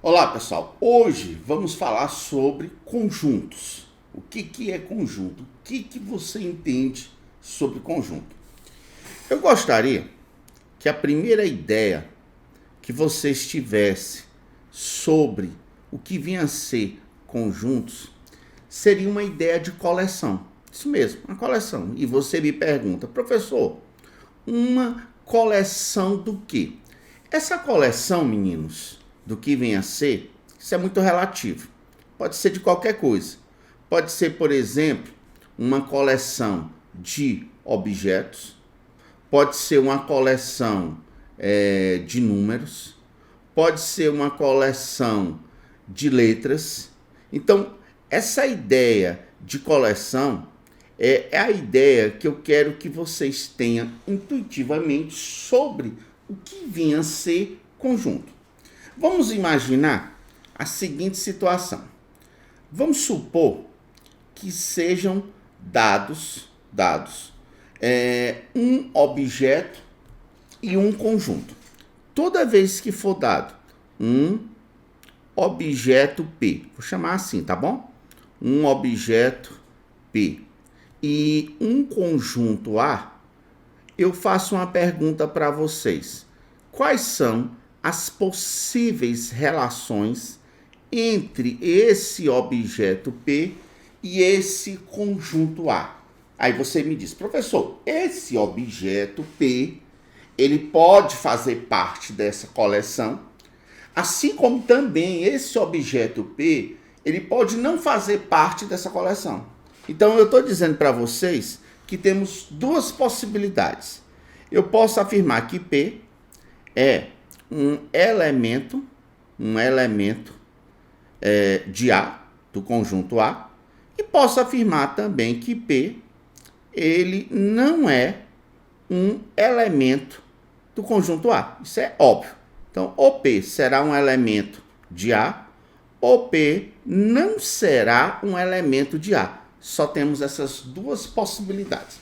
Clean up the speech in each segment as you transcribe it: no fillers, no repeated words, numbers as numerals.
Olá pessoal, hoje vamos falar sobre conjuntos. O que é conjunto? O que você entende sobre conjunto? Eu gostaria que a primeira ideia que vocês tivessem sobre o que vinha a ser conjuntos seria uma ideia de coleção. Isso mesmo, uma coleção. E você me pergunta, professor, uma coleção do quê? Essa coleção, meninos, do que vem a ser, isso é muito relativo. Pode ser de qualquer coisa. Pode ser, por exemplo, uma coleção de objetos. Pode ser uma coleção de números. Pode ser uma coleção de letras. Então, essa ideia de coleção é a ideia que eu quero que vocês tenham intuitivamente sobre o que vinha a ser conjunto. Vamos imaginar a seguinte situação. Vamos supor que sejam dados um objeto e um conjunto. Toda vez que for dado um objeto P, vou chamar assim, tá bom? Um objeto P e um conjunto A, eu faço uma pergunta para vocês. Quais são as possíveis relações entre esse objeto P e esse conjunto A? Aí você me diz, professor, esse objeto P, ele pode fazer parte dessa coleção, assim como também esse objeto P, ele pode não fazer parte dessa coleção. Então eu estou dizendo para vocês que temos duas possibilidades. Eu posso afirmar que P é um elemento de A, do conjunto A, e posso afirmar também que P, ele não é um elemento do conjunto A. Isso é óbvio. Então, o P será um elemento de A, o P não será um elemento de A. Só temos essas duas possibilidades.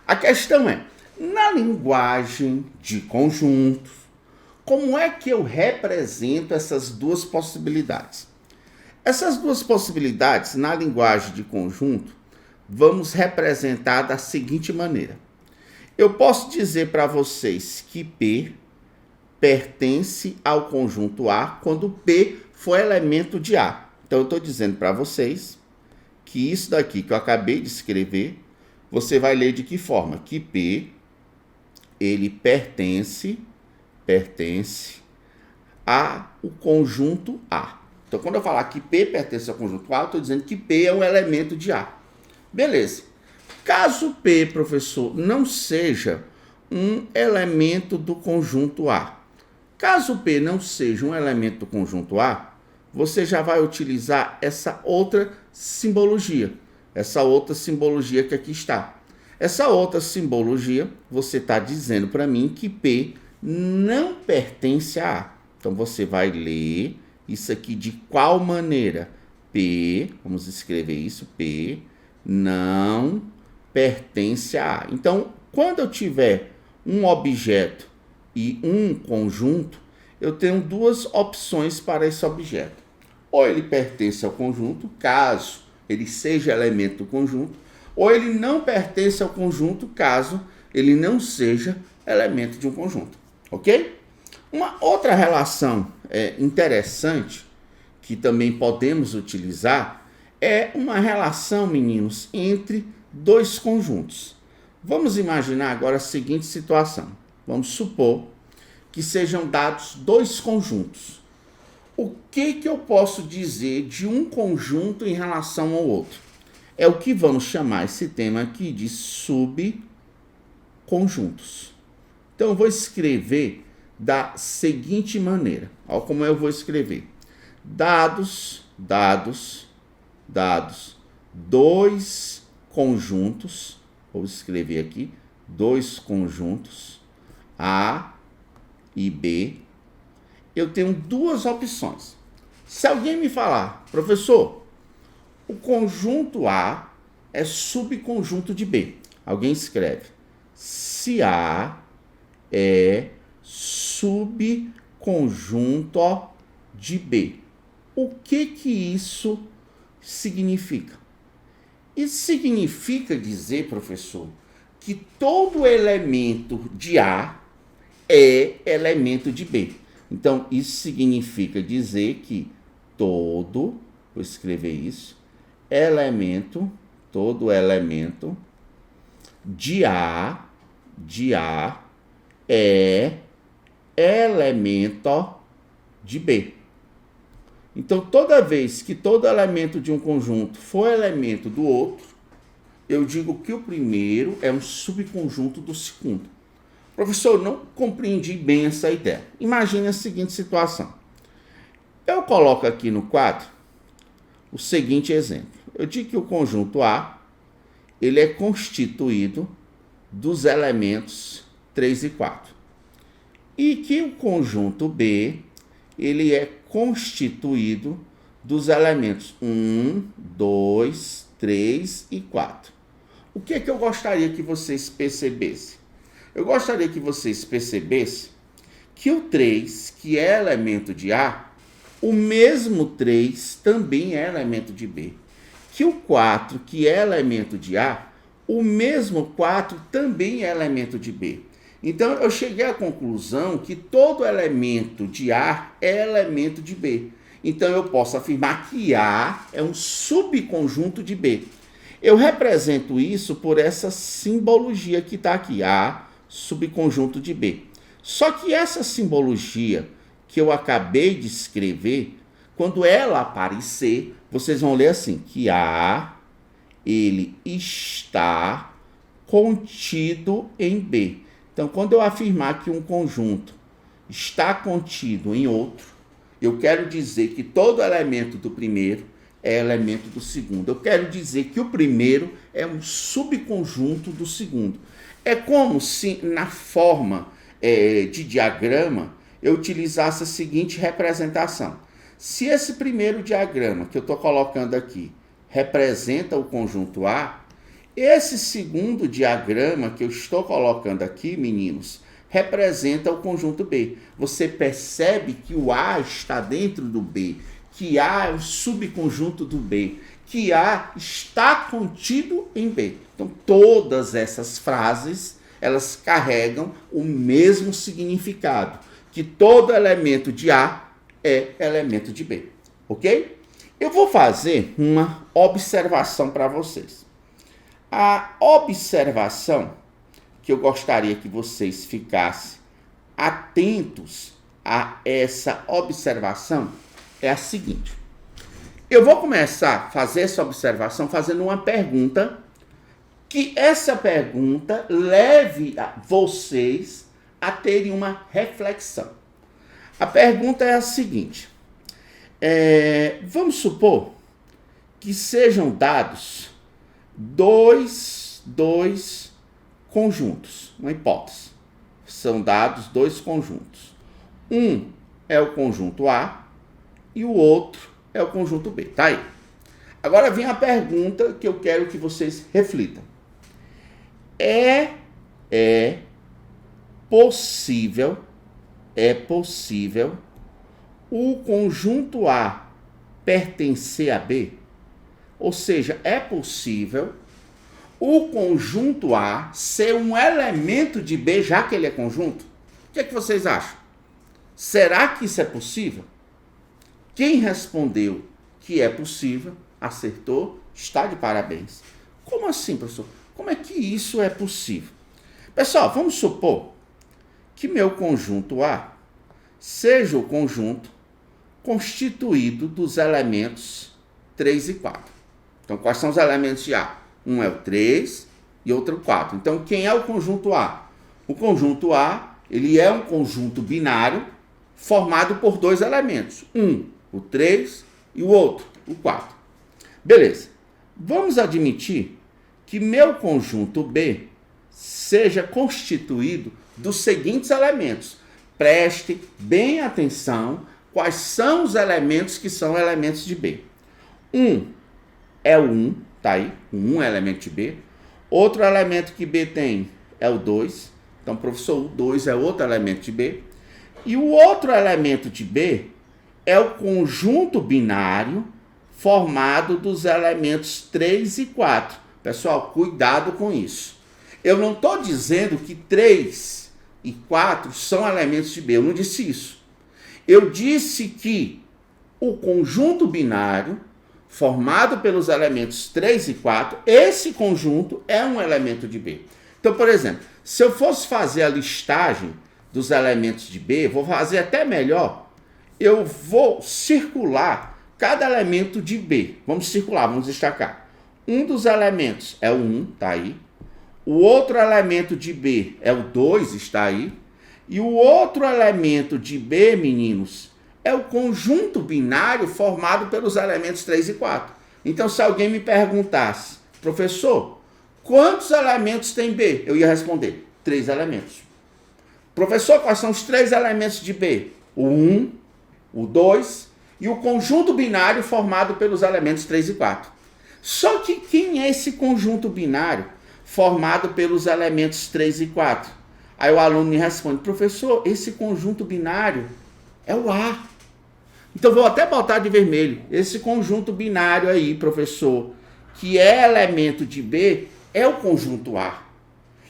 A questão é, na linguagem de conjuntos, como é que eu represento essas duas possibilidades? Essas duas possibilidades, na linguagem de conjunto, vamos representar da seguinte maneira. Eu posso dizer para vocês que P pertence ao conjunto A quando P for elemento de A. Então, eu estou dizendo para vocês que isso daqui que eu acabei de escrever, você vai ler de que forma? Que P, ele pertence ao conjunto A. Então, quando eu falar que P pertence ao conjunto A, eu estou dizendo que P é um elemento de A. Beleza. Caso P, professor, não seja um elemento do conjunto A, caso P não seja um elemento do conjunto A, você já vai utilizar essa outra simbologia que aqui está. Essa outra simbologia, você está dizendo para mim que P não pertence a A. Então, você vai ler isso aqui de qual maneira? P, vamos escrever isso, P não pertence a A. Então, quando eu tiver um objeto e um conjunto, eu tenho duas opções para esse objeto. Ou ele pertence ao conjunto, caso ele seja elemento do conjunto, ou ele não pertence ao conjunto, caso ele não seja elemento de um conjunto. Ok? Uma outra relação interessante que também podemos utilizar é uma relação, meninos, entre dois conjuntos. Vamos imaginar agora a seguinte situação. Vamos supor que sejam dados dois conjuntos. O que eu posso dizer de um conjunto em relação ao outro? É o que vamos chamar esse tema aqui de subconjuntos. Então, eu vou escrever da seguinte maneira. Olha como eu vou escrever. Dados, dois conjuntos. Vou escrever aqui, dois conjuntos, A e B. Eu tenho duas opções. Se alguém me falar, professor, o conjunto A é subconjunto de B. Alguém escreve, se A é subconjunto de B. O que isso significa? Isso significa dizer, professor, que todo elemento de A é elemento de B. Então, isso significa dizer que vou escrever isso, todo elemento de A é elemento de B. Então, toda vez que todo elemento de um conjunto for elemento do outro, eu digo que o primeiro é um subconjunto do segundo. Professor, não compreendi bem essa ideia. Imagine a seguinte situação. Eu coloco aqui no quadro o seguinte exemplo. Eu digo que o conjunto A ele é constituído dos elementos 3 e 4. E que o conjunto B ele é constituído dos elementos 1, 2, 3 e 4. O que é que eu gostaria que vocês percebessem? Eu gostaria que vocês percebessem que o 3, que é elemento de A, o mesmo 3 também é elemento de B. Que o 4, que é elemento de A, o mesmo 4 também é elemento de B. Então, eu cheguei à conclusão que todo elemento de A é elemento de B. Então, eu posso afirmar que A é um subconjunto de B. Eu represento isso por essa simbologia que está aqui, A, subconjunto de B. Só que essa simbologia que eu acabei de escrever, quando ela aparecer, vocês vão ler assim, que A, ele está contido em B. Então, quando eu afirmar que um conjunto está contido em outro, eu quero dizer que todo elemento do primeiro é elemento do segundo. Eu quero dizer que o primeiro é um subconjunto do segundo. É como se na forma de diagrama eu utilizasse a seguinte representação. Se esse primeiro diagrama que eu estou colocando aqui representa o conjunto A, esse segundo diagrama que eu estou colocando aqui, meninos, representa o conjunto B. Você percebe que o A está dentro do B, que A é o subconjunto do B, que A está contido em B. Então, todas essas frases, elas carregam o mesmo significado, que todo elemento de A é elemento de B, ok? Eu vou fazer uma observação para vocês. A observação que eu gostaria que vocês ficassem atentos a essa observação é a seguinte. Eu vou começar a fazer essa observação fazendo uma pergunta, que essa pergunta leve vocês a terem uma reflexão. A pergunta é a seguinte. Vamos supor que sejam dados dois conjuntos, uma hipótese. São dados dois conjuntos. Um é o conjunto A e o outro é o conjunto B. Tá aí. Agora vem a pergunta que eu quero que vocês reflitam. É possível o conjunto A pertencer a B? Ou seja, é possível o conjunto A ser um elemento de B, já que ele é conjunto? O que é que vocês acham? Será que isso é possível? Quem respondeu que é possível, acertou, está de parabéns. Como assim, professor? Como é que isso é possível? Pessoal, vamos supor que meu conjunto A seja o conjunto constituído dos elementos 3 e 4. Então, quais são os elementos de A? Um é o 3 e outro o 4. Então, quem é o conjunto A? O conjunto A, ele é um conjunto binário formado por dois elementos. Um, o 3 e o outro, o 4. Beleza. Vamos admitir que meu conjunto B seja constituído dos seguintes elementos. Preste bem atenção quais são os elementos que são elementos de B. Um é o 1, tá aí, o 1 é elemento de B. Outro elemento que B tem é o 2. Então, professor, o 2 é outro elemento de B. E o outro elemento de B é o conjunto binário formado dos elementos 3 e 4. Pessoal, cuidado com isso. Eu não estou dizendo que 3 e 4 são elementos de B, eu não disse isso. Eu disse que o conjunto binário formado pelos elementos 3 e 4, esse conjunto é um elemento de B. Então, por exemplo, se eu fosse fazer a listagem dos elementos de B, vou fazer até melhor, eu vou circular cada elemento de B. Vamos circular, vamos destacar. Um dos elementos é o 1, está aí. O outro elemento de B é o 2, está aí. E o outro elemento de B, meninos, é o conjunto binário formado pelos elementos 3 e 4. Então, se alguém me perguntasse, professor, quantos elementos tem B? Eu ia responder, 3 elementos. Professor, quais são os 3 elementos de B? O 1, o 2 e o conjunto binário formado pelos elementos 3 e 4. Só que quem é esse conjunto binário formado pelos elementos 3 e 4? Aí o aluno me responde, professor, esse conjunto binário é o A. Então vou até botar de vermelho. Esse conjunto binário aí, professor, que é elemento de B, é o conjunto A.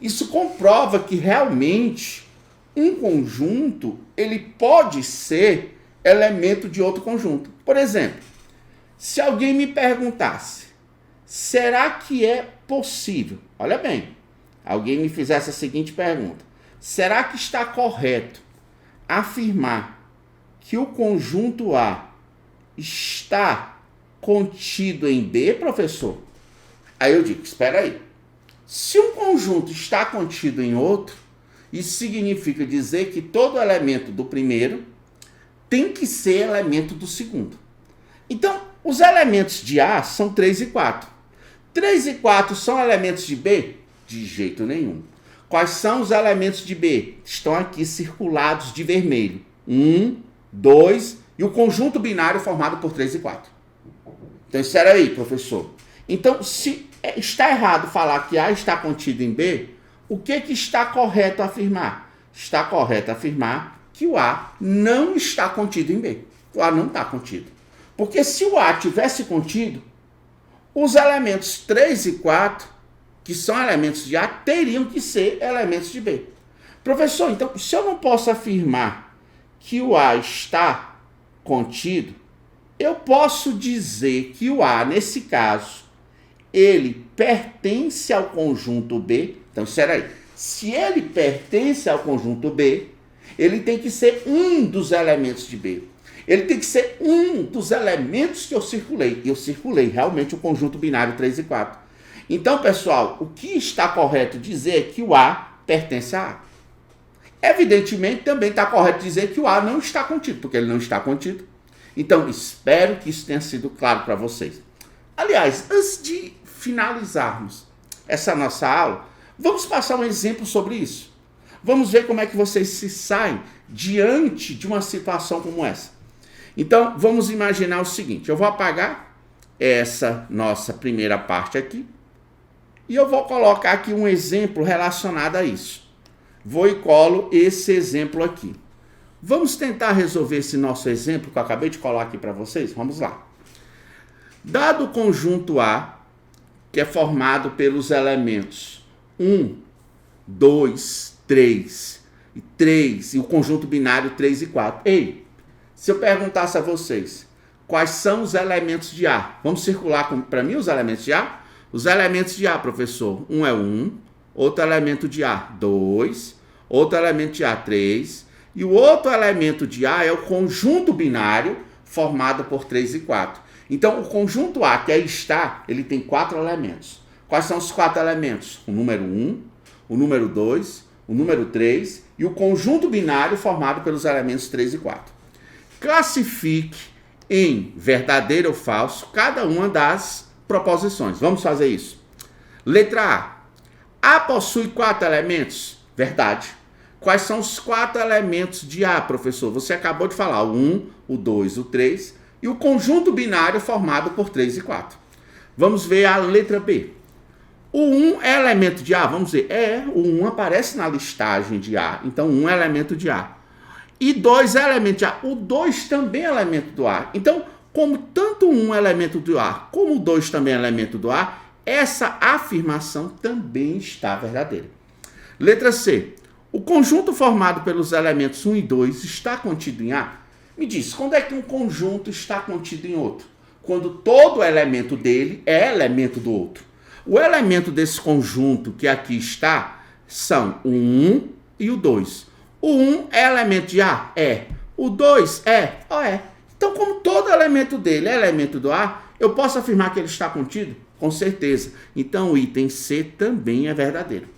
Isso comprova que realmente um conjunto, ele pode ser elemento de outro conjunto. Por exemplo, se alguém me perguntasse, será que é possível? Olha bem, alguém me fizesse a seguinte pergunta. Será que está correto afirmar que o conjunto A está contido em B, professor? Aí eu digo, espera aí. Se um conjunto está contido em outro, isso significa dizer que todo elemento do primeiro tem que ser elemento do segundo. Então, os elementos de A são 3 e 4. 3 e 4 são elementos de B? De jeito nenhum. Quais são os elementos de B? Estão aqui circulados de vermelho. 1, 2 e o conjunto binário formado por 3 e 4. Então, espera aí, professor. Então, se está errado falar que A está contido em B, o que está correto afirmar? Está correto afirmar que o A não está contido em B. O A não está contido. Porque se o A tivesse contido, os elementos 3 e 4, que são elementos de A, teriam que ser elementos de B. Professor, então, se eu não posso afirmar que o A está contido, eu posso dizer que o A, nesse caso, ele pertence ao conjunto B. Então, espera aí. Se ele pertence ao conjunto B, ele tem que ser um dos elementos de B. Ele tem que ser um dos elementos que eu circulei. E eu circulei realmente o conjunto binário 3 e 4. Então, pessoal, o que está correto dizer é que o A pertence a A. Evidentemente, também está correto dizer que o A não está contido, porque ele não está contido. Então, espero que isso tenha sido claro para vocês. Aliás, antes de finalizarmos essa nossa aula, vamos passar um exemplo sobre isso. Vamos ver como é que vocês se saem diante de uma situação como essa. Então, vamos imaginar o seguinte. Eu vou apagar essa nossa primeira parte aqui. E eu vou colocar aqui um exemplo relacionado a isso. Vou e colo esse exemplo aqui. Vamos tentar resolver esse nosso exemplo que eu acabei de colar aqui para vocês? Vamos lá. Dado o conjunto A, que é formado pelos elementos 1, 2, 3 e o conjunto binário 3 e 4. Ei, se eu perguntasse a vocês quais são os elementos de A, vamos circular para mim os elementos de A? Os elementos de A, professor, um é 1, outro elemento de A, 2, outro elemento de A, 3, e o outro elemento de A é o conjunto binário formado por 3 e 4. Então, o conjunto A, que aí está, ele tem 4 elementos. Quais são os 4 elementos? O número 1, o número 2, o número 3 e o conjunto binário formado pelos elementos 3 e 4. Classifique em verdadeiro ou falso cada uma das proposições. Vamos fazer isso. Letra A. A possui 4 elementos? Verdade. Quais são os 4 elementos de A, professor? Você acabou de falar o 1, o 2, o 3 e o conjunto binário formado por 3 e 4. Vamos ver a letra B. O 1 é elemento de A? Vamos ver. O 1 aparece na listagem de A. Então, 1 é elemento de A. e 2 é elemento de A. O 2 também é elemento do A. Então, como tanto um é elemento do A, como o 2 também é elemento do A, essa afirmação também está verdadeira. Letra C. O conjunto formado pelos elementos 1 e 2 está contido em A? Me diz, quando é que um conjunto está contido em outro? Quando todo elemento dele é elemento do outro. O elemento desse conjunto que aqui está são o 1 e o 2. O 1 é elemento de A? É. O 2 é? É. Então, como todo elemento dele é elemento do A, eu posso afirmar que ele está contido? Com certeza. Então, o item C também é verdadeiro.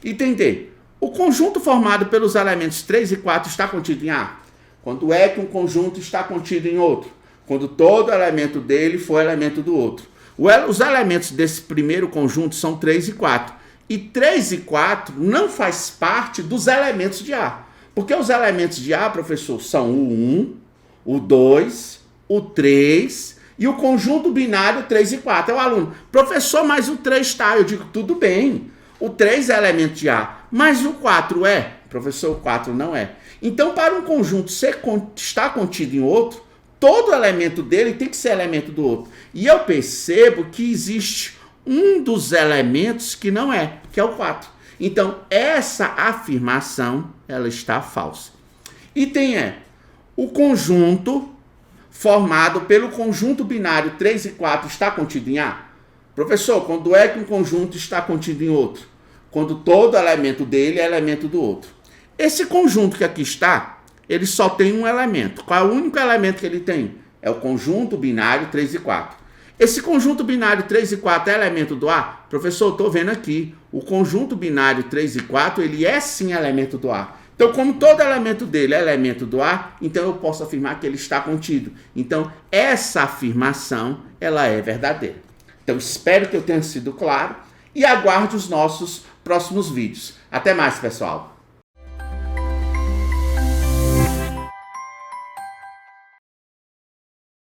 Item D. O conjunto formado pelos elementos 3 e 4 está contido em A? Quando é que um conjunto está contido em outro? Quando todo elemento dele for elemento do outro. Os elementos desse primeiro conjunto são 3 e 4. E 3 e 4 não faz parte dos elementos de A. Porque os elementos de A, professor, são o 1, o 2, o 3 e o conjunto binário 3 e 4. É o aluno, professor, mas o 3 está. Eu digo, tudo bem. O 3 é elemento de A, mas o 4 é? Professor, o 4 não é. Então, para um conjunto estar contido em outro, todo elemento dele tem que ser elemento do outro. E eu percebo que existe um dos elementos que não é, que é o 4. Então, essa afirmação, ela está falsa. Item E. O conjunto formado pelo conjunto binário 3 e 4 está contido em A? Professor, quando é que um conjunto está contido em outro? Quando todo elemento dele é elemento do outro. Esse conjunto que aqui está, ele só tem um elemento. Qual é o único elemento que ele tem? É o conjunto binário 3 e 4. Esse conjunto binário 3 e 4 é elemento do A? Professor, estou vendo aqui. O conjunto binário 3 e 4, ele é sim elemento do A. Então, como todo elemento dele é elemento do A, então eu posso afirmar que ele está contido. Então, essa afirmação, ela é verdadeira. Então, espero que eu tenha sido claro e aguarde os nossos próximos vídeos. Até mais, pessoal!